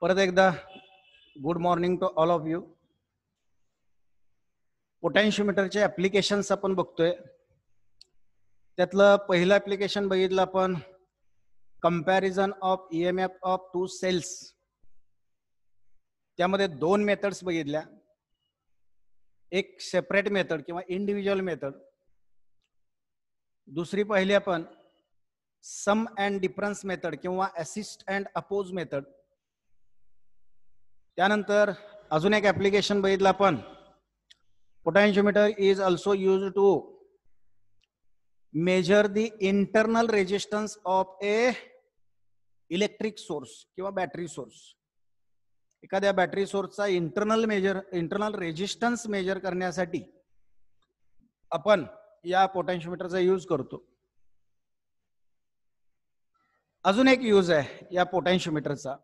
परत एकदा good morning to all of you. पोटॅन्शिओमीटरचे ऍप्लिकेशन्स आपण बघतोय. त्यातलं पहिलं ऍप्लिकेशन बघितलं आपण, comparison of EMF of two cells. त्यामध्ये दोन मेथड्स बघितल्या, एक सेपरेट मेथड किंवा इंडिव्हिज्युअल मेथड, दुसरी पाहिली आपण सम अँड डिफरन्स मेथड किंवा असिस्ट अँड अपोज मेथड. त्यानंतर अजून एक ऍप्लिकेशन बघितलं आपण, potentiometer is also use to measure the internal resistance of a electric source किंवा बॅटरी सोर्स. एखाद्या बॅटरी सोर्सचा इंटरनल रेजिस्टन्स मेजर करण्यासाठी आपण या पोटॅन्शिओमीटरचा यूज करतो. अजून एक यूज आहे या पोटॅन्शिओमीटरचा,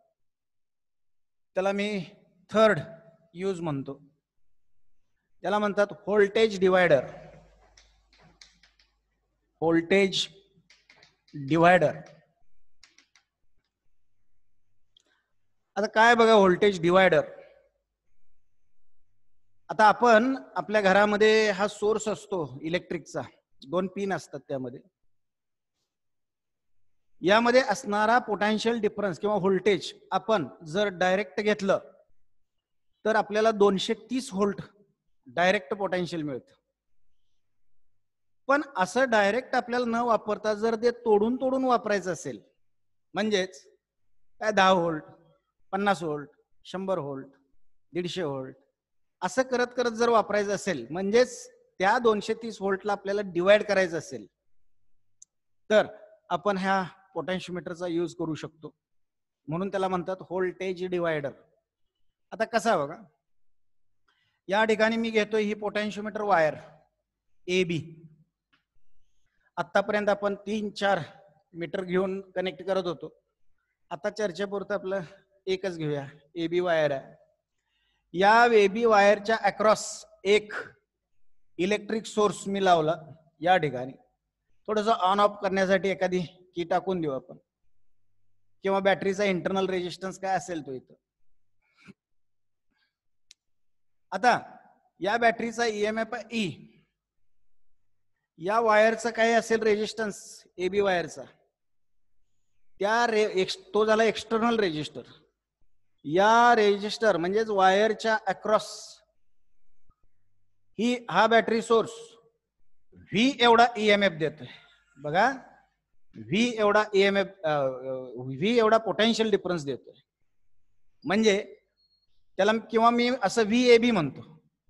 त्याला मी थर्ड यूज म्हणतो. त्याला म्हणतात व्होल्टेज डिवायडर. Voltage divider. आता काय बघा व्होल्टेज डिवायडर. आता आपण आपल्या घरामध्ये हा सोर्स असतो इलेक्ट्रिकचा, दोन पिन असतात त्यामध्ये. यामध्ये असणारा पोटेन्शियल डिफरन्स किंवा व्होल्टेज आपण जर डायरेक्ट घेतलं तर आपल्याला 230 व्होल्ट डायरेक्ट पोटेन्शियल मिळतं. पण असं डायरेक्ट आपल्याला न वापरता जर ते तोडून तोडून वापरायचं असेल, म्हणजेच काय 10 व्होल्ट, 50 व्होल्ट, 100 व्होल्ट, 150 व्होल्ट असं करत करत जर वापरायचं असेल, म्हणजेच त्या 230 व्होल्टला आपल्याला डिवाइड करायचं असेल, तर आपण ह्या पोटॅन्शिओमीटरचा यूज करू शकतो. म्हणून त्याला म्हणतात व्होल्टेज डिवायडर. आता कसा बघा, या ठिकाणी मी घेतोय ही पोटॅन्शिओमीटर वायर ए बी. आतापर्यंत आपण 3-4 मीटर घेऊन कनेक्ट करत होतो. आता चर्चेपुरतं आपलं एकच घेऊया, ए बी वायर आहे. या ए बी वायरच्या अक्रॉस एक इलेक्ट्रिक सोर्स मी लावला. या ठिकाणी थोडंसं ऑन ऑफ करण्यासाठी एखादी की टाकून देऊ आपण, किंवा बॅटरीचा इंटरनल रेजिस्टन्स काय असेल तो इथं. आता या बॅटरीचा ईएमएफ ई, या वायरचा काय असेल रेजिस्टन्स ए बी वायरचा, तो झाला एक्सटर्नल रेजिस्टर. या रेजिस्टर म्हणजेच वायरच्या अक्रॉस हा बॅटरी सोर्स व्ही एवढा ईएमएफ देतोय. बघा, व्ही एवढा ईएमएफ, व्ही एवढा पोटेन्शियल डिफरन्स देतोय. म्हणजे त्याला किंवा मी असं व्ही ए बी म्हणतो.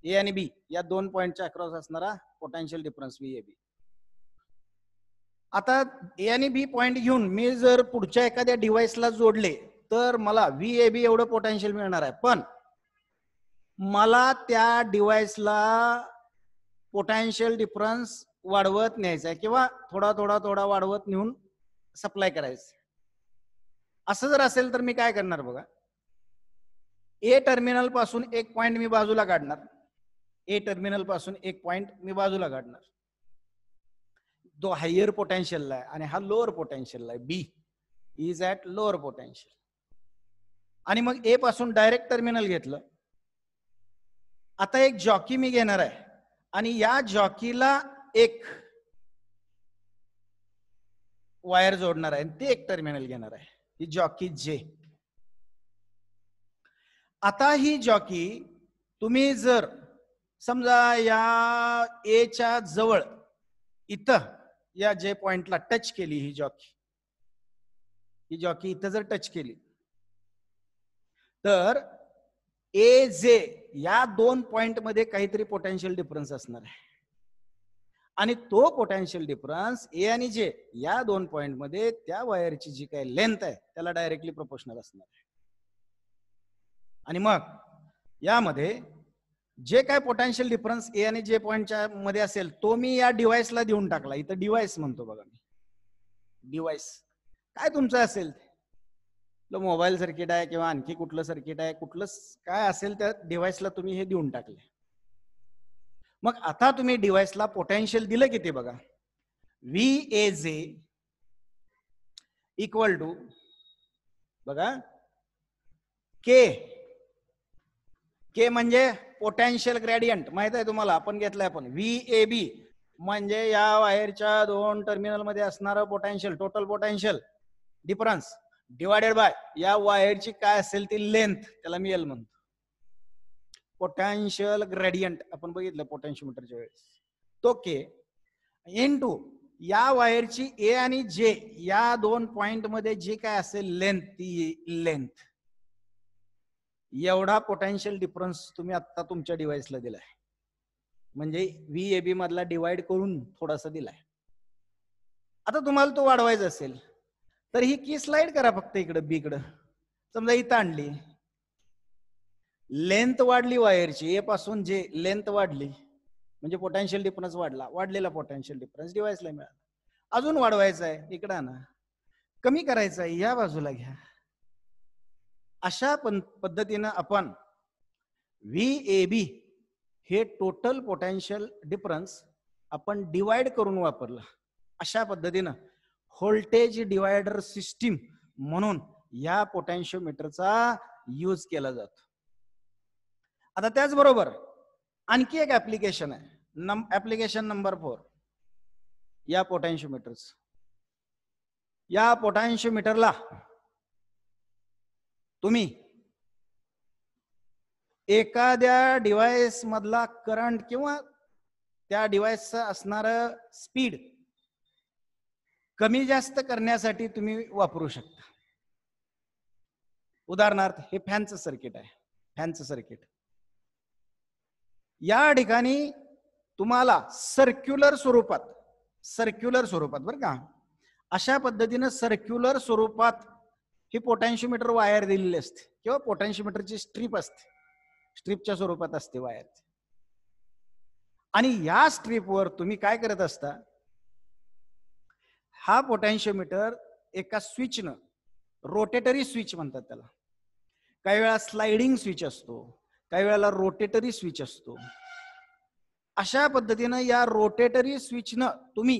ए आणि बी या दोन पॉइंटच्या अक्रॉस असणारा potential difference V A B. आता ए आणि बी पॉइंट घेऊन मी जर पुढच्या एखाद्या डिव्हाइसला जोडले तर मला व्ही ए बी एवढं पोटेन्शियल मिळणार आहे. पण मला त्या डिव्हाइसला पोटेन्शियल डिफरन्स वाढवत न्यायचा आहे, किंवा थोडा थोडा थोडा वाढवत नेऊन सप्लाय करायचं. असं जर असेल तर मी काय करणार बघा, ए टर्मिनल पासून एक पॉइंट मी बाजूला काढणार. ए टर्मिनल पासून एक पॉइंट मी बाजूला काढणार, जो हायर पोटेन्शियल आहे, आणि हा लोअर पोटेन्शियल आहे. बी इज ऍट लोअर पोटेन्शियल. आणि मग ए पासून डायरेक्ट टर्मिनल घेतलं. आता एक जॉकी मी घेणार आहे, आणि या जॉकीला एक वायर जोडणार आहे, ते एक टर्मिनल घेणार आहे, ही जॉकी जे. आता ही जॉकी तुम्ही जर समजा या ए च्या जवळ इथं या जे पॉइंटला टच केली, ही जॉकी इथं जर टच केली तर ए जे या दोन पॉइंट मध्ये काहीतरी पोटेन्शियल डिफरन्स असणार आहे. आणि तो पोटेन्शियल डिफरन्स ए आणि जे या दोन पॉइंट मध्ये त्या वायरची जी काही लेंथ आहे त्याला डायरेक्टली प्रोपोर्शनल असणार आहे. आणि मग यामध्ये जे काय पोटेन्शियल डिफरन्स ए आणि जे पॉइंटच्या मध्ये असेल तो मी या डिव्हाइसला देऊन टाकला. इथं डिव्हाइस म्हणतो बघा मी. डिव्हाइस काय तुमचं असेल, मोबाईल सर्किट आहे किंवा आणखी कुठलं सर्किट आहे, कुठलं काय असेल त्या डिव्हाइसला तुम्ही हे देऊन टाकले. मग आता तुम्ही डिव्हाइसला पोटेन्शियल दिलं किती बघा, V A J equal to बघा के के म्हणजे पोटेन्शियल ग्रेडियंट माहित आहे तुम्हाला, आपण घेतलंय आपण. VAB म्हणजे या वायरच्या दोन टर्मिनल मध्ये असणारं potential, total potential difference divided by या वायरची काय असेल ती लेंथ, त्याला मी एल म्हणतो. पोटेन्शियल ग्रेडियंट आपण बघितलं पोटेन्शियोमीटरच्या वेळेस. तो के इनटू या वायरची ए आणि जे या दोन पॉइंट मध्ये जे काय असेल लेंथ, ती लेंथ. एवढा पोटेन्शियल डिफरन्स तुम्ही आता तुमच्या डिव्हाइसला दिलाय, म्हणजे VAB मधला डिवाइड करून थोडासा दिलाय. आता तुम्हाला तो वाढवायचा असेल तर ही की स्लाइड करा फक्त इकडं बी कडं. समजा इथं आणली, लेंथ वाढली वायरची, ए पासून जे लेंथ वाढली म्हणजे पोटेन्शियल डिफरन्स वाढला, वाढलेला पोटेन्शियल डिफरन्स डिव्हाइसला मिळाला. अजून वाढवायचा आहे, इकडं आणा. कमी करायचा आहे, या बाजूला घ्या. अशा पद्धतीनं आपण VAB हे टोटल पोटेन्शियल डिफरन्स आपण डिवाइड करून वापरलं. अशा पद्धतीनं व्होल्टेज डिवायडर सिस्टीम म्हणून या पोटेन्शियोमीटरचा यूज केला जातो. आता त्याचबरोबर आणखी एक ऍप्लिकेशन आहे, ऍप्लिकेशन नंबर 4 या पोटेन्शियोमीटरचं. या पोटेन्शियोमीटरला तुम्ही एखाद्या डिव्हाइस मधला करंट किंवा त्या डिव्हाइसचा असणारं स्पीड कमी जास्त करण्यासाठी तुम्ही वापरू शकता. उदाहरणार्थ हे फॅनचं सर्किट आहे, फॅनचं सर्किट. या ठिकाणी तुम्हाला सर्क्युलर स्वरूपात बरं का, अशा पद्धतीनं सर्क्युलर स्वरूपात ही पोटेन्शियोमीटर वायर दिलेली असते किंवा पोटेन्शियोमीटरची स्ट्रीप असते, स्ट्रीपच्या स्वरूपात असते वायर. आणि या स्ट्रीपवर तुम्ही काय करत असता, हा पोटेन्शियोमीटर एका स्विचनं, रोटेटरी स्विच म्हणतात त्याला, काही वेळा स्लाइडिंग स्विच असतो, काही वेळेला रोटेटरी स्विच असतो. अशा पद्धतीनं या रोटेटरी स्विचनं तुम्ही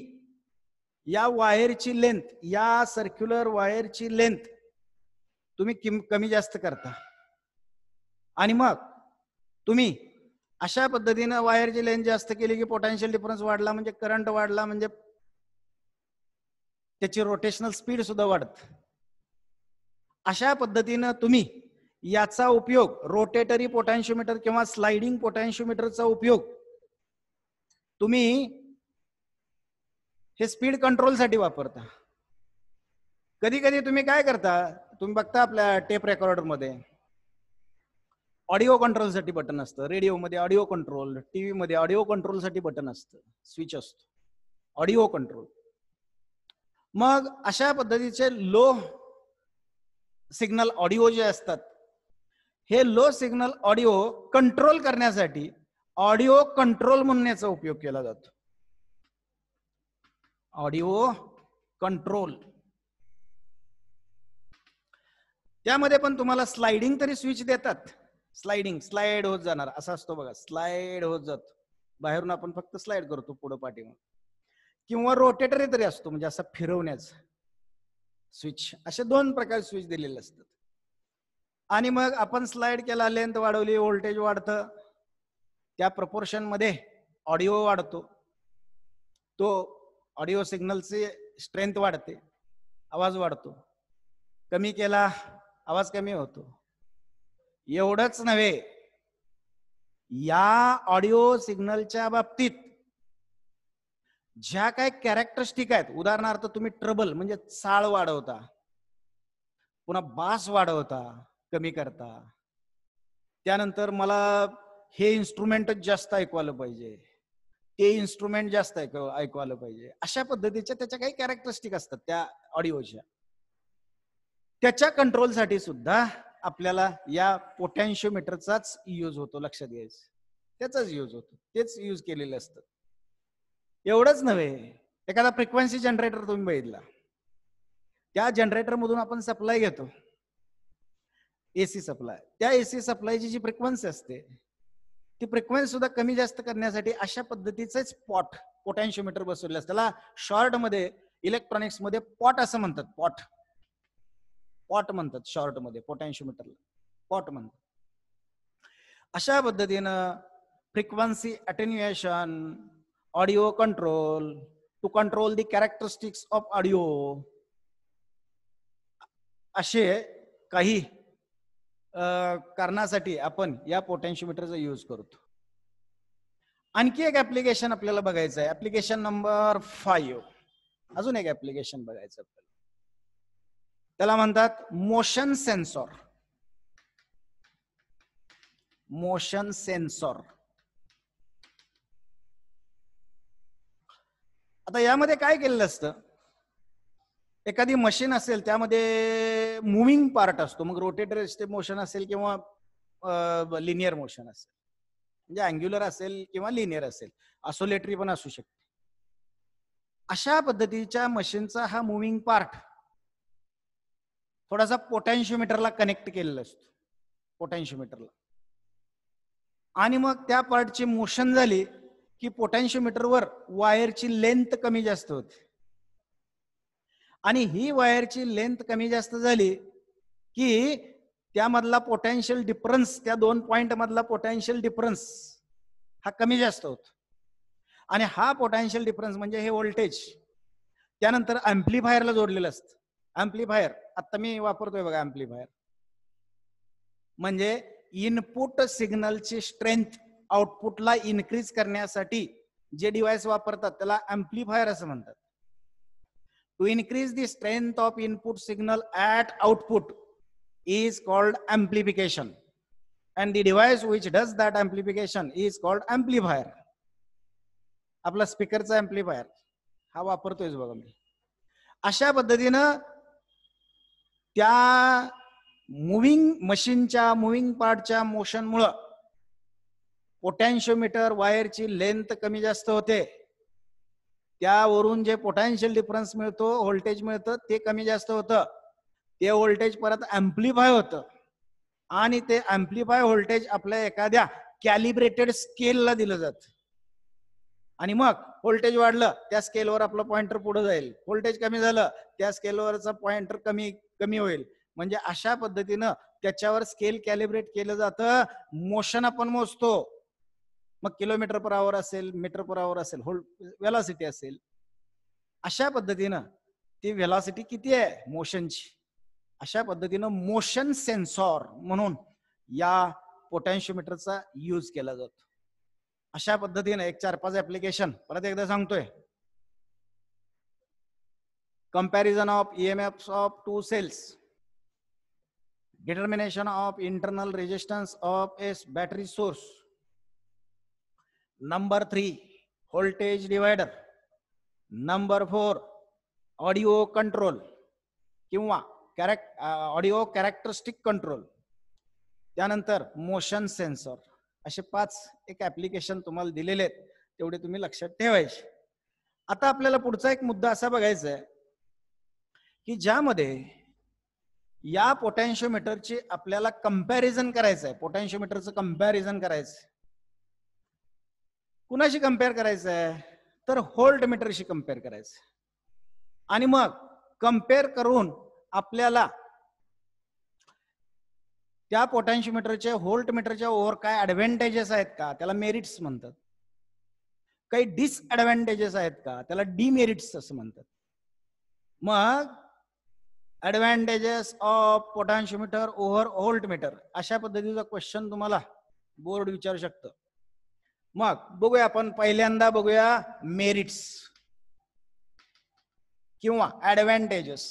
या वायरची लेंथ, या सर्क्युलर वायरची लेंथ तुम्ही कमी जास्त करता. आणि मग तुम्ही अशा पद्धतीनं वायरची लेंथ जास्त केली की पोटेन्शियल डिफरन्स वाढला म्हणजे करंट वाढला, म्हणजे त्याची रोटेशनल स्पीड सुद्धा वाढत. अशा पद्धतीनं तुम्ही याचा उपयोग, रोटेटरी पोटेन्शियोमीटर किंवा स्लाइडिंग पोटेन्शियोमीटरचा उपयोग तुम्ही हे स्पीड कंट्रोलसाठी वापरता. कधी कधी तुम्ही काय करता, तुम्ही बघता आपल्या टेप रेकॉर्डर मध्ये ऑडिओ कंट्रोलसाठी बटन असतं, रेडिओ मध्ये ऑडिओ कंट्रोल, टीव्ही मध्ये ऑडिओ कंट्रोलसाठी बटन असतं, स्विच असतो, ऑडिओ कंट्रोल. मग अशा पद्धतीचे लो सिग्नल ऑडिओ जे असतात, हे लो सिग्नल ऑडिओ कंट्रोल करण्यासाठी ऑडिओ कंट्रोल म्हणून याचा उपयोग केला जातो. Audio control. त्यामध्ये पण तुम्हाला स्लाइडिंग तरी स्विच देतात, स्लाइडिंग, स्लाइड होत जाणार असा असतो बघा, स्लाइड होत जातो. बाहेरून आपण फक्त स्लाइड करतो पुढे पाठीवर. किंवा रोटेटरी तरी असतो, म्हणजे असं फिरवण्याचं स्विच. असे दोन प्रकार स्विच दिलेले असतात. आणि मग आपण स्लाइड केला, लेंथ वाढवली, व्होल्टेज वाढतं, त्या प्रपोर्शन मध्ये ऑडिओ वाढतो, तो ऑडिओ सिग्नलची स्ट्रेंथ वाढते, आवाज वाढतो. कमी केला, आवाज कमी होतो. एवढंच नव्हे, या ऑडिओ सिग्नलच्या बाबतीत ज्या काही कॅरेक्टरिस्टिक आहेत, उदाहरणार्थ तुम्ही ट्रबल म्हणजे चाळ वाढवता, पुन्हा बास वाढवता, कमी करता, त्यानंतर मला हे इन्स्ट्रुमेंटच जास्त ऐकू आलं पाहिजे, ते इन्स्ट्रुमेंट जास्त ऐकू आलं पाहिजे, अशा पद्धतीच्या त्याच्या काही कॅरेक्टरिस्टिक असतात त्या ऑडिओच्या. त्याच्या कंट्रोलसाठी सुद्धा आपल्याला या पोटेन्शियोमीटरचाच यूज होतो, लक्षात घ्यायचं, त्याचाच यूज होतो, तेच यूज केलेले असतात. एवढंच नव्हे, एखादा फ्रिक्वेन्सी जनरेटर तुम्ही बघितला, त्या जनरेटर मधून आपण सप्लाय घेतो, एसी सप्लाय. त्या एसी सप्लायची जी फ्रिक्वेन्सी असते, ती फ्रिक्वेन्सी सुद्धा कमी जास्त करण्यासाठी अशा पद्धतीचेच पोटेन्शियोमीटर बसवले असतात. त्याला शॉर्ट मध्ये, इलेक्ट्रॉनिक्स मध्ये पॉट असं म्हणतात, पॉट म्हणतात शॉर्ट मध्ये पोटेन्शियोमीटरला. पॉट म्हणतात. अशा पद्धतीनं frequency attenuation, audio control, to control the characteristics of audio, असे काही कारणासाठी आपण या पोटेन्शिओमीटरचा यूज करतो. आणखी एक ऍप्लिकेशन आपल्याला बघायचं आहे, ऍप्लिकेशन नंबर 5. अजून एक ऍप्लिकेशन बघायचं आपल्याला, त्याला म्हणतात मोशन सेन्सॉर. Motion censor. आता यामध्ये काय केलेलं असतं, एखादी मशीन असेल त्यामध्ये मुव्हिंग पार्ट असतो, मग रोटेटर मोशन असेल किंवा लिनियर मोशन असेल, म्हणजे अँग्युलर असेल किंवा लिनियर असेल, ऑसोलेटरी पण असू शकते. अशा पद्धतीच्या मशीनचा हा मुव्हिंग पार्ट थोडासा पोटेन्शिओमीटरला कनेक्ट केलेला असतो, पोटेन्शिओमीटरला. आणि मग त्या पार्टची मोशन झाली की पोटेन्शिओमीटरवर वायरची लेंथ कमी जास्त होते, आणि ही वायरची लेंथ कमी जास्त झाली की त्यामधला पोटेन्शियल डिफरन्स, त्या 2 पॉइंट मधला पोटेन्शियल डिफरन्स हा कमी जास्त होतो. आणि हा पोटेन्शियल डिफरन्स म्हणजे हे व्होल्टेज त्यानंतर अँप्लिफायरला जोडलेलं असतं. अँप्लिफायर आता मी वापरतोय बघा, अँप्लिफायर म्हणजे इनपुट सिग्नलची स्ट्रेंथ आउटपुटला इन्क्रीज करण्यासाठी जे डिव्हाइस वापरतात त्याला अँप्लिफायर असं म्हणतात. To increase the strength of input signal at output is called amplification, and the device which does that amplification is called amplifier. आपला स्पीकरचा अँप्लिफायर हा वापरतोय बघा मी. अशा पद्धतीनं त्या मुव्हिंग मशीनच्या मुव्हिंग पार्टच्या मोशनमुळं पोटेन्शिओमीटर वायरची लेंथ कमी जास्त होते, त्यावरून जे पोटेन्शियल डिफरन्स मिळतो, व्होल्टेज मिळतं, ते कमी जास्त होतं. ते व्होल्टेज परत अँप्लिफाय होतं, आणि ते अँप्लिफाय व्होल्टेज आपल्या एखाद्या कॅलिब्रेटेड स्केलला दिलं जातं. आणि मग व्होल्टेज वाढलं त्या स्केलवर आपलं पॉइंटर पुढे जाईल, व्होल्टेज कमी झालं त्या स्केलवरचा पॉइंटर कमी होईल. म्हणजे अशा पद्धतीनं त्याच्यावर स्केल कॅलिब्रेट केलं जातं. मोशन आपण मोजतो, मग किलोमीटर पर आवर असेल, मीटर पर आवर असेल, व्हेलॉसिटी असेल. अशा पद्धतीनं ती व्हेलॉसिटी किती आहे मोशनची, अशा पद्धतीनं मोशन सेन्सॉर म्हणून या पोटेन्शिओमीटरचा यूज केला जातो. अशा पद्धतीने एक 4-5 ऍप्लिकेशन परत एकदा सांगतोय. Comparison of EMFs of 2 cells, determination of internal resistance of a battery source, number 3 voltage divider, number 4 audio control किंवा ऑडिओ कॅरेक्टरिस्टिक कंट्रोल, त्यानंतर मोशन सेन्सॉर. असे 5 एक ऍप्लिकेशन तुम्हाला दिलेले आहेत, तेवढे तुम्ही लक्षात ठेवायचे. आता आपल्याला पुढचा एक मुद्दा असा बघायचा आहे की ज्यामध्ये या पोटेन्शिओमीटरची आपल्याला कंपॅरिझन करायचं आहे. पोटेन्शिओमीटरचं कंपॅरिझन करायचं, कुणाशी कंपेअर करायचं आहे तर व्होल्ट मीटरशी कंपेअर करायचं. आणि मग कंपेअर करून आपल्याला त्या पोटेन्शिओमीटरच्या व्होल्ट मीटरच्या ओव्हर काय ऍडव्हान्टेजेस आहेत का, त्याला मेरिट्स म्हणतात. काही डिसएडव्हान्टेजेस आहेत का, त्याला डिमेरिट्स असं म्हणतात. मग advantages of potentiometer over voltmeter, अशा पद्धतीचा क्वेश्चन तुम्हाला बोर्ड विचारू शकतं. मग बघूया आपण, पहिल्यांदा बघूया मेरिट्स किंवा advantages.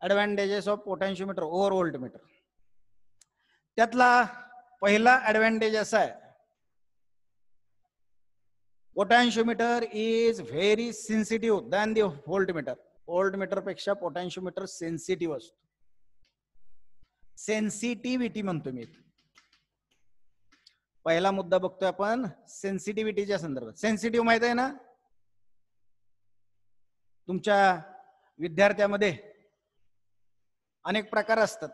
Advantages of potentiometer over voltmeter. त्यातला पहिला ऍडव्हान्टेज असा आहे, potentiometer is very sensitive than the voltmeter. Voltmeter पेक्षा पोटेन्शिओमीटर सेन्सिटिव्ह असतो. सेन्सिटिव्हिटी म्हणतो मी. पहिला मुद्दा बघतोय आपण सेन्सिटिव्हिटीच्या संदर्भात. सेन्सिटिव्ह माहित आहे ना, तुमच्या विद्यार्थ्यामध्ये अनेक प्रकार असतात.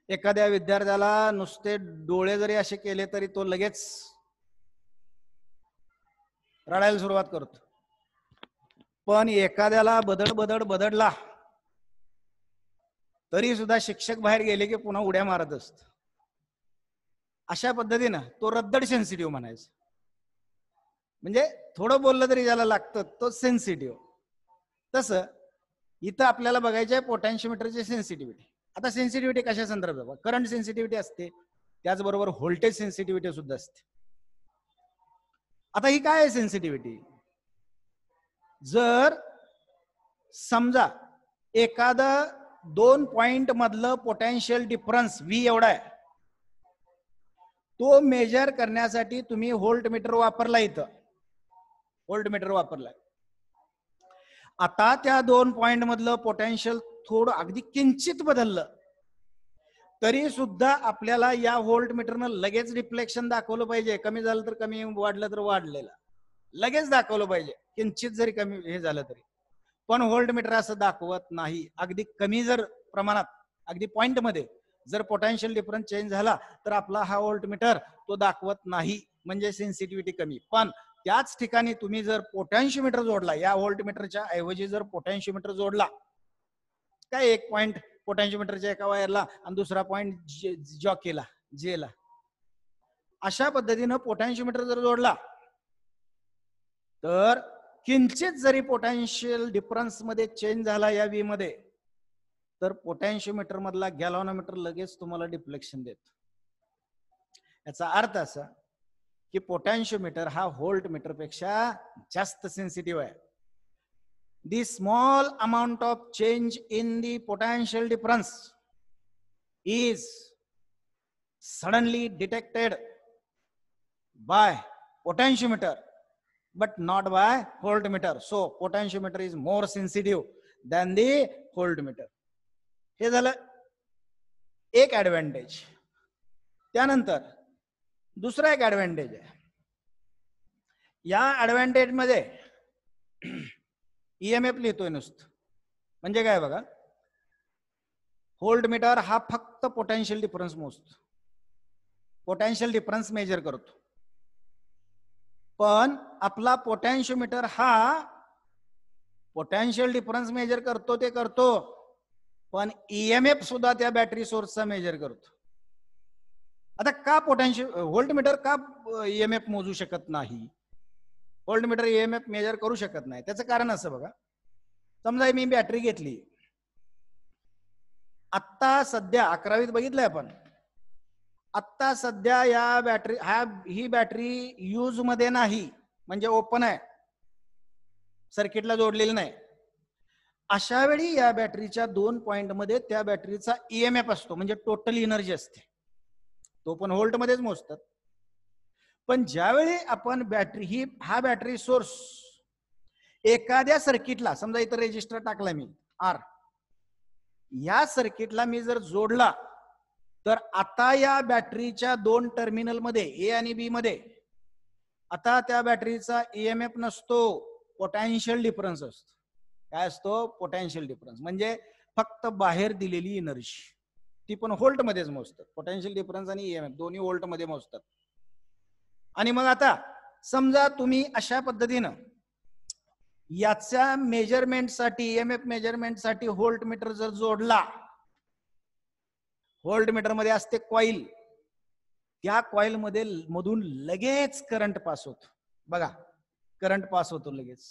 एखाद्या विद्यार्थ्याला नुसते डोळे जरी असे केले तरी तो लगेच रडायला सुरुवात करतो, पण एखाद्याला बदडला तरी सुद्धा शिक्षक बाहेर गेले की पुन्हा उड्या मारत असत. अशा पद्धतीनं तो रद्दड सेन्सिटिव्ह म्हणायचं. म्हणजे थोडं बोललं तरी ज्याला लागतं तो सेन्सिटिव्ह. तसं इथं आपल्याला बघायचं आहे पोटॅन्शिओमीटरची सेन्सिटिव्हिटी. आता सेन्सिटिव्हिटी कशा संदर्भात? करंट सेन्सिटिव्हिटी असते, त्याचबरोबर व्होल्टेज सेन्सिटिव्हिटी सुद्धा असते. आता ही काय आहे सेन्सिटिव्हिटी? जर समजा एखादं 2 पॉइंट मधलं पोटेन्शियल डिफरन्स V एवढा आहे, तो मेजर करण्यासाठी तुम्ही व्होल्टमीटर वापरला. इथं व्होल्टमीटर वापरलाय. आता त्या 2 पॉइंट मधलं पोटेन्शियल थोडं अगदी किंचित बदललं तरी सुद्धा आपल्याला या व्होल्टमीटरनं लगेच रिफ्लेक्शन दाखवलं पाहिजे. कमी झालं तर कमी, वाढलं तर वाढलेलं लगेच दाखवलं पाहिजे, किंचित जरी कमी हे झालं तरी. पण व्होल्टमीटर असं दाखवत नाही. अगदी कमी जर प्रमाणात, अगदी पॉइंट मध्ये जर पोटेन्शियल डिफरन्स चेंज झाला तर आपला हा व्होल्टमीटर तो दाखवत नाही, म्हणजे सेन्सिटिव्हिटी कमी. पण त्याच ठिकाणी तुम्ही जर पोटॅन्शिओमीटर जोडला, या व्होल्टमीटरच्या ऐवजी जर पोटॅन्शिओमीटर जोडला, काय एक पॉइंट पोटॅन्शिओमीटरच्या एका वायरला आणि दुसरा पॉइंट जॉकीला, जेला, अशा पद्धतीनं पोटॅन्शिओमीटर जर जोडला तर किंचित जरी पोटॅन्शियल डिफरन्स मध्ये चेंज झाला या V मध्ये, तर पोटॅन्शिओमीटर मधला गॅल्व्हनोमीटर लगेच तुम्हाला डिफ्लेक्शन देतो. याचा अर्थ असा की पोटॅन्शिओमीटर हा व्होल्टमीटर पेक्षा जास्त सेन्सिटिव्ह आहे. The small amount of change in the potential difference is suddenly detected by potentiometer but not by voltmeter. So potentiometer is more sensitive than the voltmeter. हे झालं एक ऍडव्हान्टेज. त्यानंतर दुसरा एक ऍडव्हान्टेज आहे. या ऍडव्हान्टेज मध्ये EMF लिहितोय नुसतं. म्हणजे काय बघा, व्होल्टमीटर हा फक्त पोटेन्शियल डिफरन्स मोजतो, पोटेन्शियल डिफरन्स मेजर करतो. पण आपला पोटॅन्शिओमीटर हा पोटेन्शियल डिफरन्स मेजर करतो ते करतो, पण EMF सुद्धा त्या बॅटरी सोर्सचा मेजर करतो. आता का व्होल्टमीटर का EMF मोजू शकत नाही? व्होल्टमीटर EMF मेजर करू शकत नाही. त्याचं कारण असं बघा, समजा मी बॅटरी घेतली, आत्ता सध्या 11वीत बघितलंय आपण, आत्ता सध्या या बॅटरी ही बॅटरी यूज मध्ये नाही, म्हणजे ओपन आहे, सर्किटला जोडलेली नाही. अशा वेळी या बॅटरीच्या 2 पॉइंट मध्ये त्या बॅटरीचा EMF असतो, म्हणजे टोटल एनर्जी असते, तो पण व्होल्ट मध्येच मोजतात. पण ज्यावेळी आपण हा बॅटरी सोर्स एखाद्या सर्किटला, समजा इथं रेजिस्टर टाकला मी R, या सर्किटला मी जर जोडला तर आता या बॅटरीच्या 2 टर्मिनल मध्ये A आणि B मध्ये आता त्या बॅटरीचा EMF नसतो, पोटॅन्शियल डिफरन्स असतो. काय असतो? Potential difference. म्हणजे फक्त बाहेर दिलेली एनर्जी, ती पण व्होल्ट मध्येच मोजतात. पोटॅन्शियल डिफरन्स आणि EMF दोन्ही व्होल्ट मध्ये मोजतात. आणि मग आता समजा तुम्ही अशा पद्धतीनं याच्या मेजरमेंटसाठी, EMF मेजरमेंटसाठी व्होल्टमीटर जर जोडला, व्होल्टमीटर मध्ये असते कॉईल, त्या कॉईल मध्ये मधून लगेच करंट पास होतो. बघा, करंट पास होतो लगेच,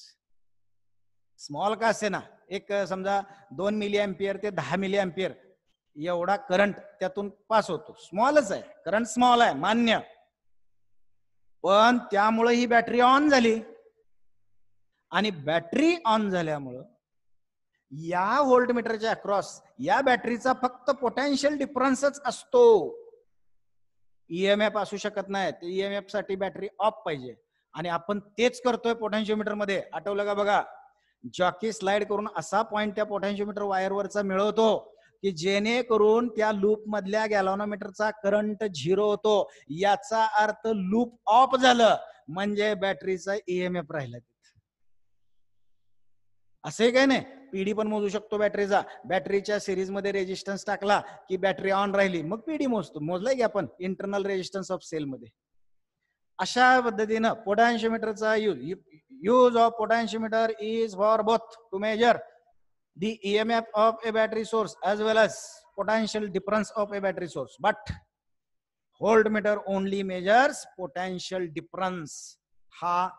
स्मॉल का असे ना, एक समजा 2 मिली एम्पियर ते 10 मिली एम्पियर एवढा करंट त्यातून पास होतो. स्मॉलच आहे, करंट स्मॉल आहे, मान्य. पण त्यामुळे ही बॅटरी ऑन झाली, आणि बॅटरी ऑन झाल्यामुळं या व्होल्टमीटरच्या अक्रॉस या बॅटरीचा फक्त पोटॅन्शियल डिफरन्सच असतो, EMF असू शकत नाही. EMF साठी बॅटरी ऑफ पाहिजे, आणि आपण तेच करतोय पोटॅन्शिओमीटर मध्ये. आठवलं का? बघा, जॉकी स्लाइड करून असा पॉइंट त्या पोटॅन्शिओमीटर वायरवरचा मिळवतो की जेणेकरून त्या लूप मधल्या गॅल्व्हनोमीटरचा करंट 0 होतो. याचा अर्थ लूप ऑफ झालं म्हणजे बॅटरीचा EMF राहिला. असे काय नाही, PD पण मोजू शकतो बॅटरीचा. बॅटरीच्या सिरीज मध्ये रेजिस्टन्स टाकला की बॅटरी ऑन राहिली, मग PD मोजतो. मोजलाय की आपण इंटरनल रेजिस्टन्स ऑफ सेल मध्ये. अशा पद्धतीनं पोटॅन्शिओमीटरचा use of potentiometer is for both to measure the EMF of a battery source as well as potential difference of a battery source, but voltmeter only measures potential difference. हा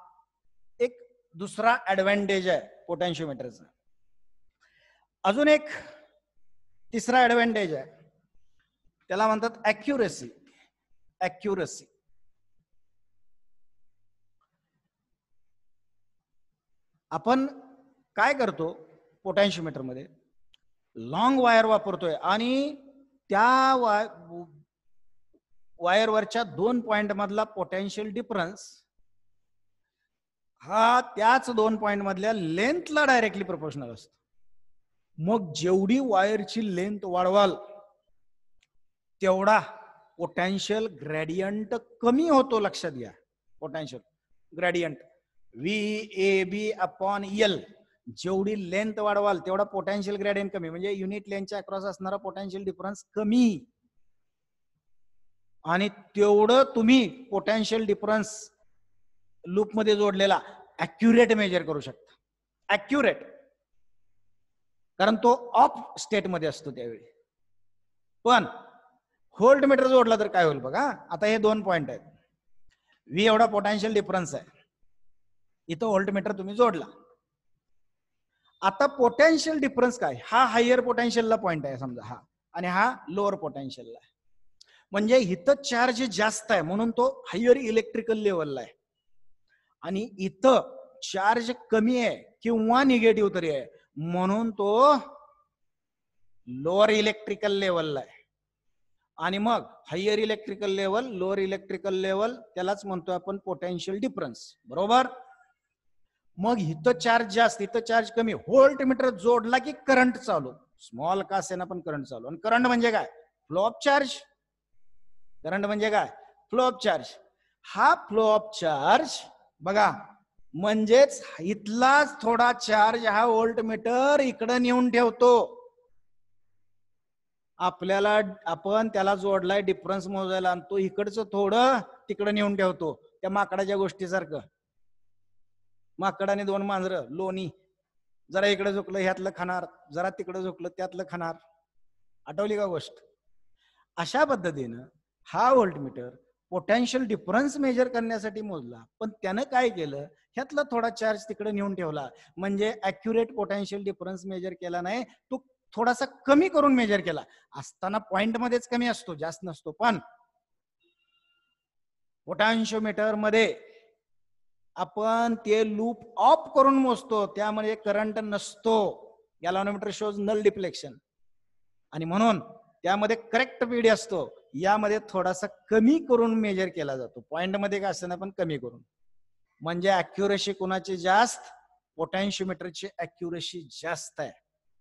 एक दुसरा advantage आहे पोटॅन्शिओमीटरचा. अजून एक तिसरा ऍडव्हान्टेज आहे, त्याला म्हणतात ॲक्युरसी. ॲक्युरसी आपण काय करतो पोटॅन्शिओमीटर मध्ये, लॉंग वायर वापरतोय आणि त्या वायरवरच्या 2 पॉइंट मधला पोटेन्शियल डिफरन्स हा त्याच 2 पॉइंट मधल्या लेंथला डायरेक्टली प्रोपोर्शनल असतो. मग जेवढी वायरची लेंथ वाढवाल तेवढा पोटेन्शियल ग्रेडियंट कमी होतो. लक्षात घ्या, potential gradient VAB upon L, जेवढी लेंथ वाढवाल तेवढा पोटेन्शियल ग्रेडियंट कमी, म्हणजे युनिट लेंथच्या अक्रॉस असणारा पोटेन्शियल डिफरन्स कमी, आणि तेवढं तुम्ही पोटेन्शियल डिफरन्स लूप मध्ये जोडलेला ऍक्युरेट मेजर करू शकता. ऍक्युरेट, कारण तो ऑफ स्टेट मध्ये असतो त्यावेळी. पण व्होल्टमीटर जोडला तर काय होईल बघा. आता हे 2 पॉइंट आहेत, V एवढा पोटेन्शियल डिफरन्स आहे, इथं व्होल्टमीटर तुम्ही जोडला. आता पोटेन्शियल डिफरन्स काय, हा हायर पोटेन्शियलला पॉइंट आहे समजा हा, आणि हा लोअर पोटेन्शियलला आहे. म्हणजे इथं चार्ज जास्त आहे म्हणून तो हायर इलेक्ट्रिकल लेवलला आहे, आणि इथं चार्ज कमी आहे किंवा निगेटिव्ह तरी आहे म्हणून तो लोअर इलेक्ट्रिकल लेवलला आहे. आणि मग higher electrical level, lower electrical level, त्यालाच म्हणतो आपण पोटेन्शियल डिफरन्स, बरोबर. मग इथं चार्ज जास्त, इथं चार्ज कमी. व्होल्टमीटर जोडला की करंट चालू, स्मॉल का असेना पण करंट चालू. आणि करंट म्हणजे काय, फ्लो ऑफ चार्ज. करंट म्हणजे काय, फ्लो ऑफ चार्ज. हा फ्लो ऑफ चार्ज बघा, म्हणजेच इथलाच थोडा चार्ज हा व्होल्टमीटर इकडे नेऊन ठेवतो. आपल्याला, आपण त्याला जोडलाय डिफरन्स मोजायला, आणि तो इकडचं थोडं तिकडे नेऊन ठेवतो. त्या माकडाच्या गोष्टीसारखं, माकडाने 2 मांजरं लोणी, जरा इकडे झुकलं ह्यातलं खाणार, जरा तिकडे झुकलं त्यातलं खाणार. आठवली का गोष्ट. अशा पद्धतीनं हा व्होल्टमीटर पोटेन्शियल डिफरन्स मेजर करण्यासाठी मोजला, पण त्यानं काय केलं, ह्यातला थोडा चार्ज तिकडे नेऊन ठेवला, म्हणजे ऍक्युरेट पोटेन्शियल डिफरन्स मेजर केला नाही, तो थोडासा कमी करून मेजर केला. असताना पॉइंट मध्येच कमी असतो, जास्त नसतो. पण पोटेन्शिओमीटर मध्ये आपण ते लूप ऑफ करून मोजतो, त्यामध्ये करंट नसतो. गॅल्व्हनोमीटर शोज नल डिफ्लेक्शन, आणि म्हणून त्यामध्ये करेक्ट पीडी असतो. यामध्ये थोडासा कमी करून मेजर केला जातो, पॉइंट मध्ये काय असताना पण कमी करून. म्हणजे अॅक्युरेसी कोणाची जास्त, पोटेन्शिओमीटरची अॅक्युरेसी जास्त आहे,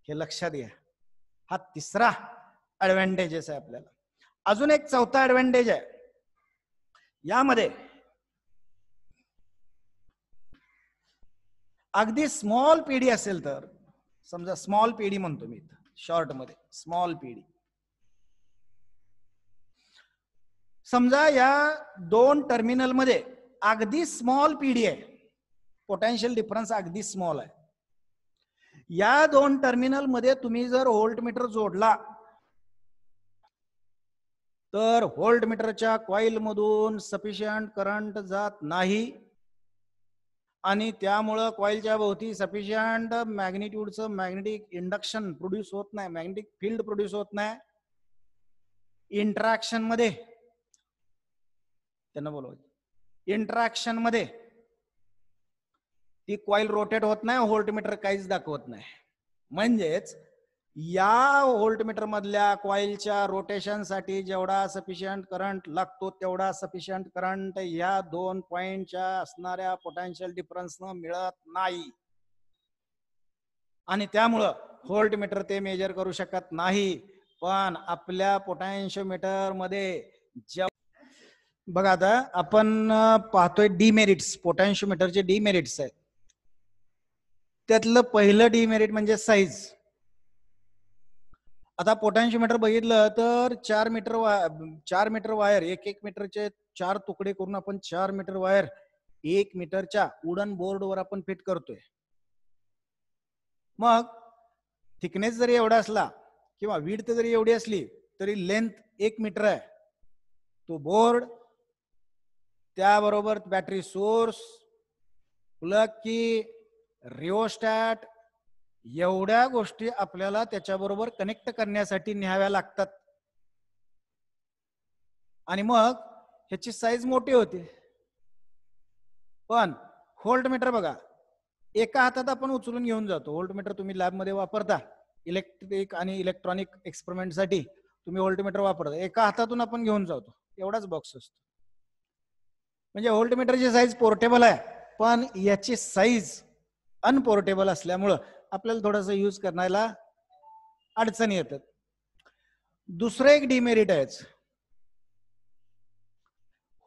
हे लक्षात घ्या. हा तिसरा ऍडव्हान्टेजेस आहे आपल्याला. अजून एक चौथा ऍडव्हान्टेज आहे यामध्ये, अगदी स्मॉल पीडी असेल तर, समजा स्मॉल पीडी म्हणतो मी शॉर्ट मध्ये, स्मॉल पीडी. समजा या 2 टर्मिनल मध्ये अगदी स्मॉल पीडी आहे, पोटेन्शियल डिफरन्स अगदी स्मॉल आहे. या 2 टर्मिनल मध्ये तुम्ही जर व्होल्टमीटर जोडला तर व्होल्टमीटरच्या कॉइल मधून सफिशियंट करंट जात नाही, आणि त्यामुळं कॉइलच्या भोवती सफिशियंट मॅग्निट्यूडचं मॅग्नेटिक इंडक्शन प्रोड्यूस होत नाही, मॅग्नेटिक फील्ड प्रोड्यूस होत नाही. इंटरॅक्शन मध्ये, त्यांना बोलवायचं, इंटरॅक्शन मध्ये ती कॉइल रोटेट होत नाही, व्होल्टमीटर काहीच दाखवत नाही. म्हणजेच या व्होल्टमीटर मधल्या कॉइलच्या रोटेशन साठी जेवढा सफिशियंट करंट लागतो तेवढा सफिशियंट करंट या 2 पॉइंटच्या असणाऱ्या पोटेन्शियल डिफरन्सनं मिळत नाही, आणि त्यामुळं व्होल्टमीटर ते मेजर करू शकत नाही. पण आपल्या पोटेन्शिओमीटर मध्ये बघा, आता आपण पाहतोय डीमेरिट्स, पोटेन्शिओमीटरचे डीमेरिट्स आहेत. त्यातलं पहिलं डीमेरिट म्हणजे साईज. आता पोटेन्शिओमीटर बघितलं तर 4 मीटर वायर, 1 मीटरचे 4 तुकडे करून आपण 4 मीटर वायर 1 मीटरच्या वुडन बोर्डवर आपण फिट करतोय. मग थिकनेस जरी एवढा असला किंवा विड्थ जरी एवढी असली तरी लेंथ 1 मीटर आहे. तो बोर्ड, त्याबरोबर बॅटरी सोर्स, प्लग की, रिओस्टॅट, एवढ्या गोष्टी आपल्याला त्याच्याबरोबर कनेक्ट करण्यासाठी न्याव्या लागतात. आणि मग ह्याची साईज मोठी होते. पण व्होल्ट मीटर बघा, एका हातात आपण उचलून घेऊन जातो. व्होल्ट मीटर तुम्ही लॅबमध्ये वापरता, इलेक्ट्रिक आणि इलेक्ट्रॉनिक एक्सपेरिमेंटसाठी तुम्ही व्होल्ट मीटर वापरता. एका हातातून आपण घेऊन जातो, एवढाच बॉक्स असतो. म्हणजे व्होल्ट मीटरची साईज पोर्टेबल आहे, पण याची साईज अनपोर्टेबल असल्यामुळं आपल्याला थोडंसं यूज करण्याला अडचणी येतात. दुसरं एक डिमेरिट आहे.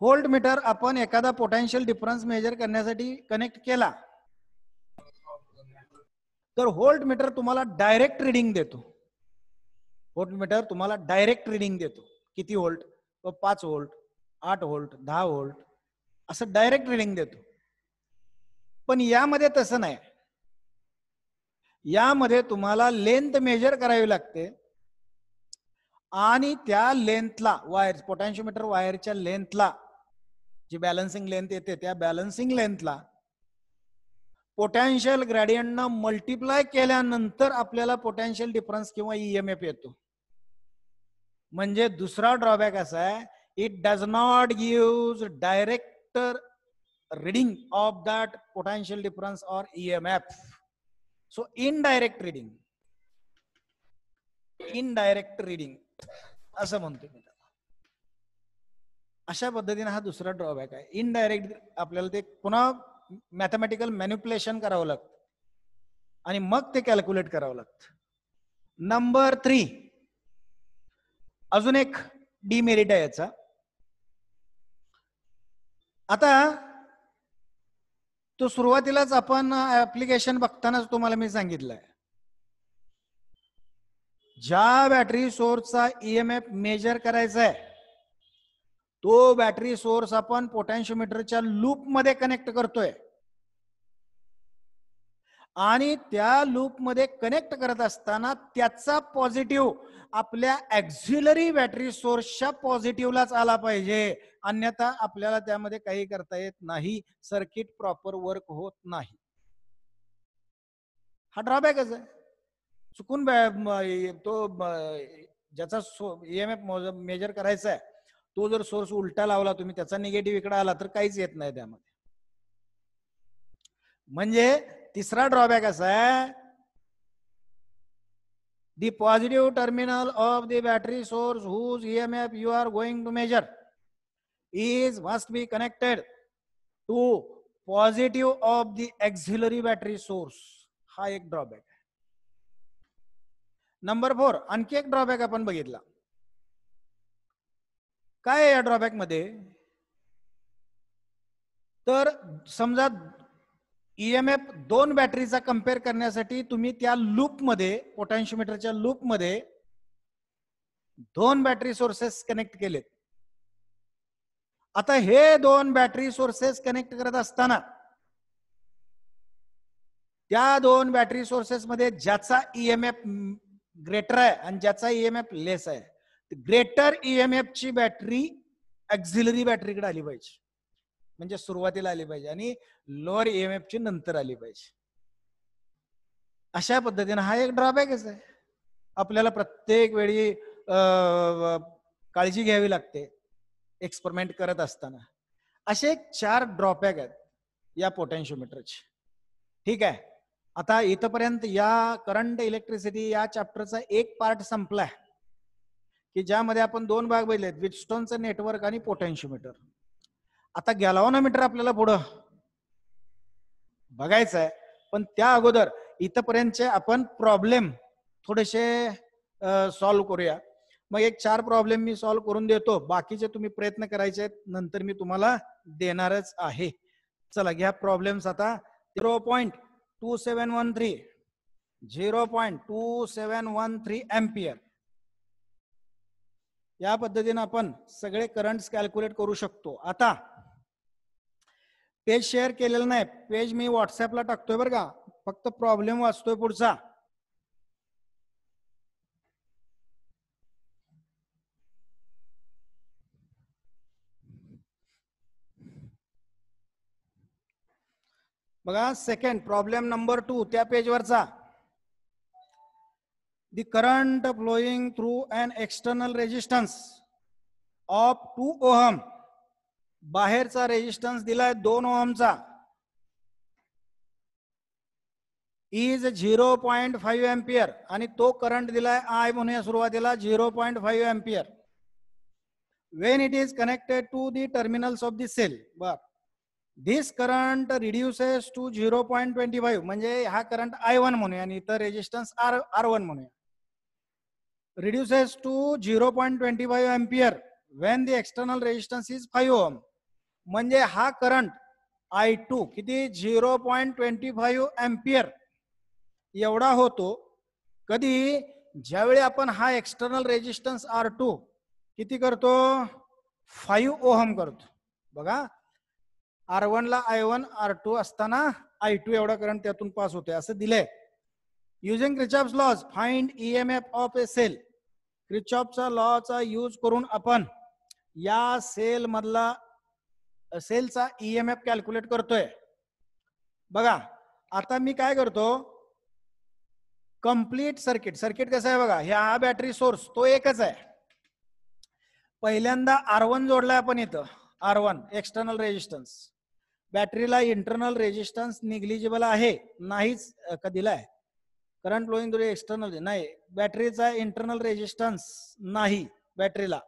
व्होल्ट मीटर आपण एखादा पोटेन्शियल डिफरन्स मेजर करण्यासाठी कनेक्ट केला तर व्होल्ट मीटर तुम्हाला डायरेक्ट रीडिंग देतो. व्होल्ट मीटर तुम्हाला डायरेक्ट रीडिंग देतो. किती व्होल्ट? 5 व्होल्ट, 8 व्होल्ट, 10 व्होल्ट, असं डायरेक्ट रीडिंग देतो. पण यामध्ये तसं नाही. यामध्ये तुम्हाला लेंथ मेजर करावी लागते आणि त्या लेंथला, वायर, पोटॅन्शियोमीटर वायरच्या लेंथला जी बॅलन्सिंग लेंथ येते त्या बॅलन्सिंग लेंथला पोटॅन्शियल ग्रेडियंटनं मल्टिप्लाय केल्यानंतर आपल्याला पोटॅन्शियल डिफरन्स किंवा ईएमएफ येतो. म्हणजे दुसरा ड्रॉबॅक असा आहे, it does not give direct reading of that potential difference or EMF. So indirect reading, indirect reading असं म्हणतो मी. अशा पद्धतीने हा दुसरा ड्रॉबॅक आहे. इनडायरेक्ट आपल्याला ते पुन्हा मॅथमॅटिकल मॅन्युप्युलेशन करावं लागतं आणि मग ते कॅल्क्युलेट करावं लागतं. नंबर 3, अजून एक डिमेरिट आहे याचा. आता तो सुरुवातीलाच आपण ऍप्लिकेशन बघतानाच तुम्हाला मी सांगितलंय, ज्या बॅटरी सोर्सचा ईएमएफ मेजर करायचा आहे तो बॅटरी सोर्स आपण पोटॅन्शियोमीटरच्या लूप मध्ये कनेक्ट करतोय आणि त्या लूप मध्ये कनेक्ट करत असताना त्याचा पॉझिटिव्ह आपल्या ऍक्झिलरी बॅटरी सोर्सच्या पॉझिटिव्हलाच आला पाहिजे, अन्यथा आपल्याला त्यामध्ये काही करता येत नाही, सर्किट प्रॉपर वर्क होत नाही. हा ड्रॉबॅकच आहे. चुकून तो ज्याचा ईएमएफ मेजर करायचा आहे तो जर सोर्स उलटा लावला तुम्ही, त्याचा निगेटिव्ह इकडे आला तर काहीच येत नाही त्यामध्ये. म्हणजे तिसरा ड्रॉबॅक असा आहे, the positive terminal of the battery source whose EMF you are going to measure must be connected to positive of the auxiliary battery source. हा एक ड्रॉबॅक आहे. नंबर 4, आणखी एक ड्रॉबॅक आपण बघितला. काय या ड्रॉबॅक मध्ये? तर समजा ईएमएफ 2 बॅटरीचा कम्पेअर करण्यासाठी तुम्ही त्या लूप मध्ये, पोटॅन्शियोमीटरच्या लूप मध्ये 2 बॅटरी सोर्सेस कनेक्ट केलेत. आता हे 2 बॅटरी सोर्सेस कनेक्ट करत असताना त्या 2 बॅटरी सोर्सेस मध्ये ज्याचा ईएमएफ ग्रेटर आहे आणि ज्याचा ईएमएफ लेस आहे, ग्रेटर ईएमएफ ची बॅटरी ऑक्झिलरी बॅटरीकडे आली पाहिजे, म्हणजे सुरुवातीला आली पाहिजे, आणि लोअर ईएमएफ ची नंतर आली पाहिजे. अशा पद्धतीने हा एक ड्रॉबॅकच आहे. आपल्याला प्रत्येक वेळी काळजी घ्यावी लागते एक्सपेरिमेंट करत असताना. असे 4 ड्रॉबॅक आहेत या पोटॅन्शियोमीटरचे. ठीक आहे. आता इथपर्यंत या करंट इलेक्ट्रिसिटी या चॅप्टरचा एक पार्ट संपलाय की ज्यामध्ये आपण 2 भाग बघितलेत, व्हीटस्टोनचं नेटवर्क आणि पोटॅन्शियोमीटर. आता गॅल्व्हॅनोमीटर आपल्याला पुढं बघायचं आहे, पण त्या अगोदर इथपर्यंतचे आपण प्रॉब्लेम थोडेसे सॉल्व्ह करूया. मग एक 4 प्रॉब्लेम मी सॉल्व्ह करून देतो, बाकीचे तुम्ही प्रयत्न करायचे आहेत, नंतर मी तुम्हाला देणारच आहे. चला घ्या प्रॉब्लेम्स. आता 0.2713 एम्पियर या पद्धतीने आपण सगळे करंट्स कॅल्क्युलेट करू शकतो. आता पेज शेअर केलेलं नाही, पेज मी व्हॉट्सअपला टाकतोय बरं का, फक्त प्रॉब्लेम वाचतोय पुढचा. बघा सेकंड प्रॉब्लेम नंबर 2 त्या पेजवरचा. The current flowing through an external resistance of 2 ohm, बाहेरचा रेजिस्टन्स दिलाय 2 ओहमचा, इज 0.5 एम्पियर आणि तो करंट दिलाय आय म्हणूया सुरुवातीला 0.5 ampere. when it is connected to the terminals of the cell, बर this current reduces to 0.25, म्हणजे हा करंट I1 म्हणूया आणि इतर रेजिस्टन्स R1 म्हणूया, reduces to 0.25 ampere when the external resistance is 5 ohm. म्हणजे हा करंट I2 किती 0.25 एम्पियर एवढा होतो कधी, ज्यावेळी आपण हा एक्सटर्नल रेजिस्टन्स R2 किती करतो 5 ओहम करतो. बघा R1 ला I1 R2 असताना I2 एवढा करंट त्यातून पास होतोय असं दिलंय. Using Kirchhoff's laws find EMF of a cell. क्रिचॉफचा लॉचा यूज करून आपण या सेल मधला सेलचा EMF कॅल्क्युलेट करतोय. बघा आता मी काय करतो, कंप्लीट सर्किट कसं आहे बघा, हा बॅटरी सोर्स तो एकच आहे. पहिल्यांदा R1 जोडलाय आपण इथं, R1 एक्सटर्नल रेजिस्टन्स. बॅटरीला इंटरनल रेजिस्टन्स निग्लिजिबल आहे नाहीच का दिलाय, करंट फ्लोइंग थ्रू एक्सटर्नल नाही, बॅटरीचा इंटरनल रेजिस्टन्स नाही बॅटरीला,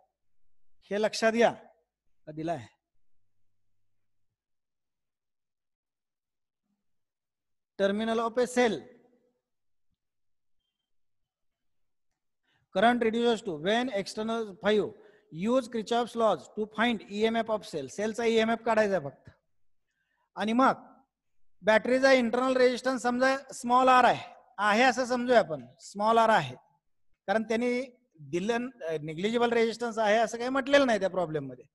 हे लक्षात घ्या. दिलाय terminal of a cell, current reduces to when external 5. use Kirchhoff's laws to find EMF of cell. सेलचा EMF काढायचा फक्त. आणि मग बॅटरीचा इंटरनल रेजिस्टन्स समजा स्मॉल आर आहे असं समजूया आपण, स्मॉल आर आहे कारण त्यांनी दिलं निग्लिजिबल रेजिस्टन्स आहे असं काही म्हटलेलं नाही त्या प्रॉब्लेम मध्ये.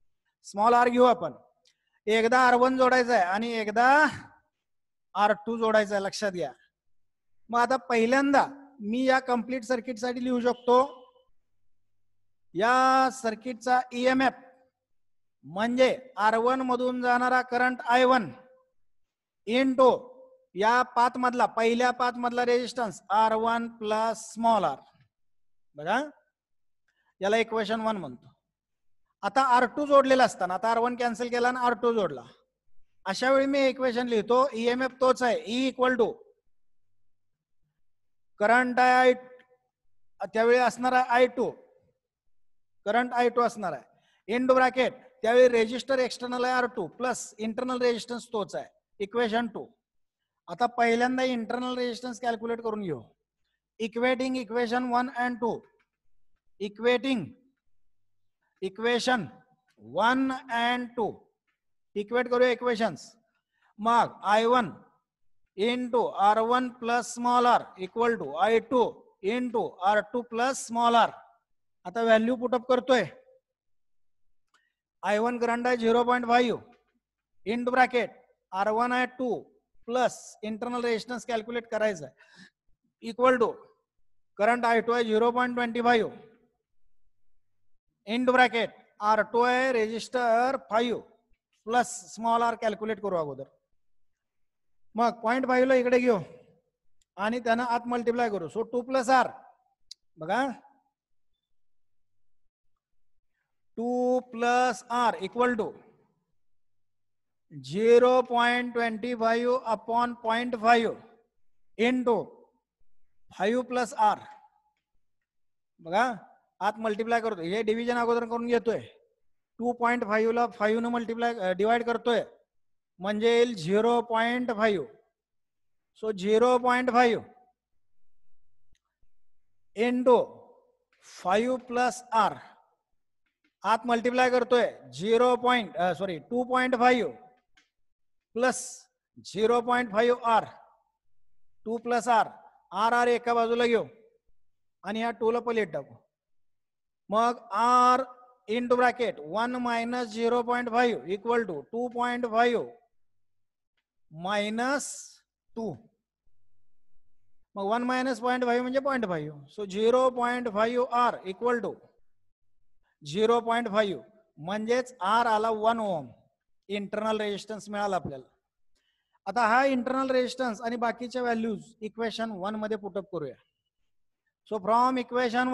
स्मॉल आर घेऊ आपण, एकदा R1 जोडायचा आहे आणि एकदा R2 जोडायचा आहे, लक्षात घ्या. मग आता पहिल्यांदा मी या कंप्लीट सर्किट साठी लिहू शकतो, या सर्किटचा EMF म्हणजे R1 मधून जाणारा करंट I1 इनटू या पाथ मधला पहिल्या पाथ मधला resistance R1 plus small R. बघा याला इक्वेशन 1 म्हणतो. आता R2 जोडलेला असताना, आता R1 कॅन्सल केला आणि R2 जोडला, अशा वेळी मी इक्वेशन लिहितो, EMF तोच आहे, E इक्वल टू करंट आहे त्यावेळी असणार आहे I2, करंट I2 असणार आहे इन टू ब्रॅकेट, त्यावेळी रेजिस्टर एक्सटर्नल आहे R2 प्लस इंटरनल रेजिस्टन्स तोच आहे, इक्वेशन 2. आता पहिल्यांदा इंटरनल रेजिस्टन्स कॅल्क्युलेट करून घेऊ, equating equation 1 and 2, equating equation 1 and 2, equate करूया इक्वेशन्स. मग I1 into R1 plus small r equal to I2 into R2 plus small r. आता व्हॅल्यू पुटअप करतोय, I1 करंट आहे 0.5 इंटू ब्रॅकेट R1 आहे 2 plus internal resistance calculate करायचं आहे, equal to current I2 आहे 0.25 into bracket R2 आहे resistor 5 plus small R calculate करू अगोदर. मग 0.5 ला इकडे घेऊ आणि त्यांना आत मल्टिप्लाय करू, सो 2 प्लस आर. बघा 2 plus R equal to 0.25 upon 0.5 into 5 plus R. बघा आत मल्टिप्लाय करतोय, हे डिव्हिजन अगोदर करून घेतोय, 2.5 ला 5 न मल्टिप्लाय डिवाइड करतोय म्हणजे येईल 0.5. सो 0.5 इंटू 5 प्लस आर, आत मल्टिप्लाय करतोय 2.5 plus 0.5 R, 2 plus R, R R एका बाजूला घेऊ आणि ह्या 2 ला पलीट टाकू. मग R into bracket 1 minus 0.5 equal to 2.5 minus 2. मग 1 मायनस 0.5 म्हणजे 0.5. सो 0.5 आर इक्वल टू 0.5 म्हणजेच आर आला 1 ओहम, इंटरनल रेजिस्टन्स मिळाला आपल्याला. आता हा इंटरनल रेजिस्टन्स आणि बाकीच्या व्हॅल्यूज इक्वेशन 1 मध्ये पुटअप करूया. सो फ्रॉम इक्वेशन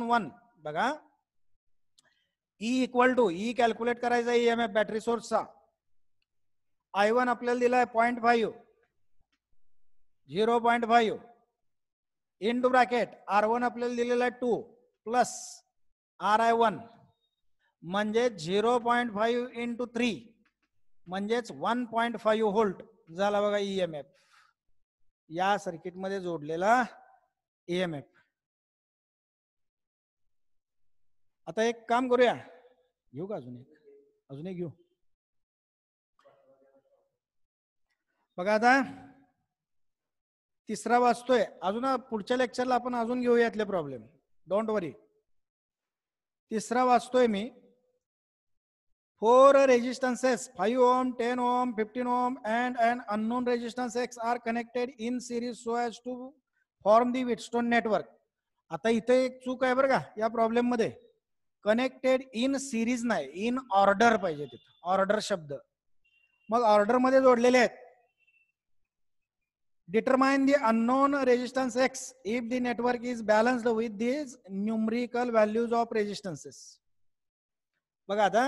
1 बघा, E equal to, E calculate करायचा ईएमएफ बॅटरी सोर्सचा. I1 आपल्याला दिलाय 0.5, 0.5 इंटू ब्रॅकेट R1 आपल्याला दिलेला आहे 2 प्लस RI1 म्हणजे 0.5 इंटू 3 म्हणजेच 1.5 व्होल्ट झाला बघा ईएमएफ, या सर्किटमध्ये जोडलेला ईएमएफ. आता एक काम करूया, घेऊ का अजून एक घेऊ बघा. आता तिसरा वाचतोय, अजून पुढच्या लेक्चरला आपण अजून घेऊया यातले प्रॉब्लेम, डोंट वरी. तिसरा वाचतोय मी. 4 रेजिस्टन्सेस 5 ohm, 10 ohm, 15 ohm and an unknown resistance X are connected in series so as to form the Wheatstone network. आता इथे एक चूक आहे बरं का या प्रॉब्लेम मध्ये, कनेक्टेड इन सिरीज नाही, इन ऑर्डर पाहिजे तिथे, ऑर्डर शब्द. मग ऑर्डर मध्ये जोडलेले आहेत. Determine the unknown resistance X if the network is balanced with these numerical values of resistances. बघा आता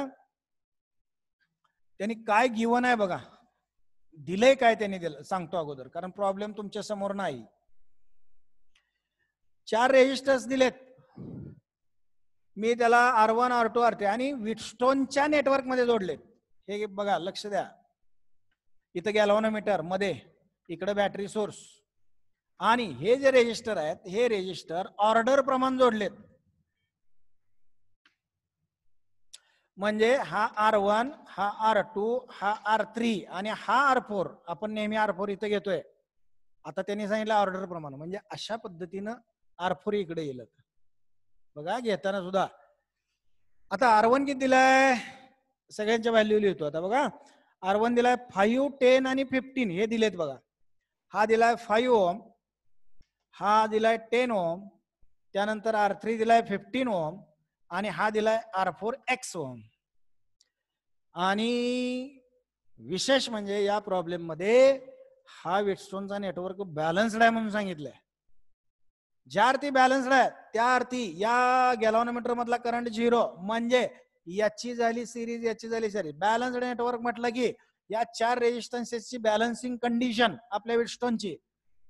त्यांनी काय गिवन आहे बघा, दिलंय काय त्यांनी दिलं सांगतो अगोदर, कारण प्रॉब्लेम तुमच्या समोर नाही. 4 रेजिस्टर्स दिलेत, मी त्याला R1, R2, R3 आणि व्हीटस्टोनच्या नेटवर्क मध्ये जोडलेत. हे बघा, लक्ष द्या, इथं गॅल्व्हॅनोमीटर मध्ये, इकडे बॅटरी सोर्स, आणि हे जे रेजिस्टर आहेत हे रेजिस्टर ऑर्डर प्रमाणे जोडलेत. म्हणजे हा R1, हा R2, हा R3 आणि हा R4. आपण नेहमी R4 इथं घेतोय, आता त्यांनी सांगितलं ऑर्डर प्रमाणे, म्हणजे अशा पद्धतीनं R4 इकडे येईल बघा घेताना सुद्धा. आता R1 किती दिलाय, सगळ्यांच्या व्हॅल्यू लिहितो आता बघा. R1 दिलाय 5, 10 आणि 15 हे दिलेत बघा. हा दिलाय 5 ओम, हा दिलाय 10 ओम, त्यानंतर R3 दिलाय 15 ओम आणि हा दिलाय R4 X ओम. आणि विशेष म्हणजे या प्रॉब्लेम मध्ये हा व्हीटस्टोनचा नेटवर्क बॅलन्स्ड आहे म्हणून सांगितलंय. ज्या अर्थी बॅलन्स्ड आहे त्या अर्थी या गॅल्व्हॅनोमीटर मधला करंट 0, म्हणजे याची झाली सिरीज, याची झाली सिरीज. बॅलन्स्ड नेटवर्क म्हटलं की या 4 रेजिस्टन्सेसची बॅलन्सिंग कंडिशन आपल्या व्हीटस्टोनची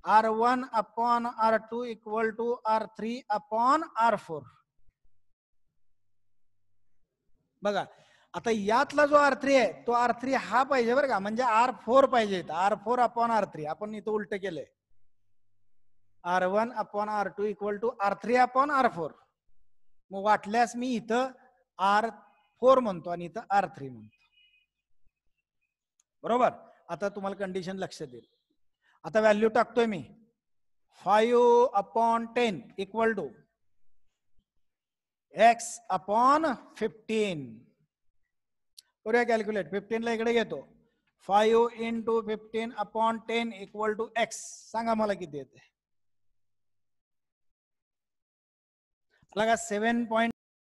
R1 upon R2 equal to R3 upon R4. बघा आता यातला जो R3 आहे तो R3 हा पाहिजे बरं का, म्हणजे R4 पाहिजे. R4 अपॉन R3 आपण इथं उलट केलंय. R1 upon R2 equal to R3 upon R4. मग वाटल्यास मी इथं R4 म्हणतो आणि इथं R3 म्हणतो, बरोबर. आता तुम्हाला कंडिशन लक्षात येईल. आता व्हॅल्यू टाकतोय मी, 5 upon 10 equal to X upon 15. करूया कॅल्क्युलेट. 15 ला इकडे घेतो, 5 into 15 upon 10 equal to X. सांगा मला किती येते. 7.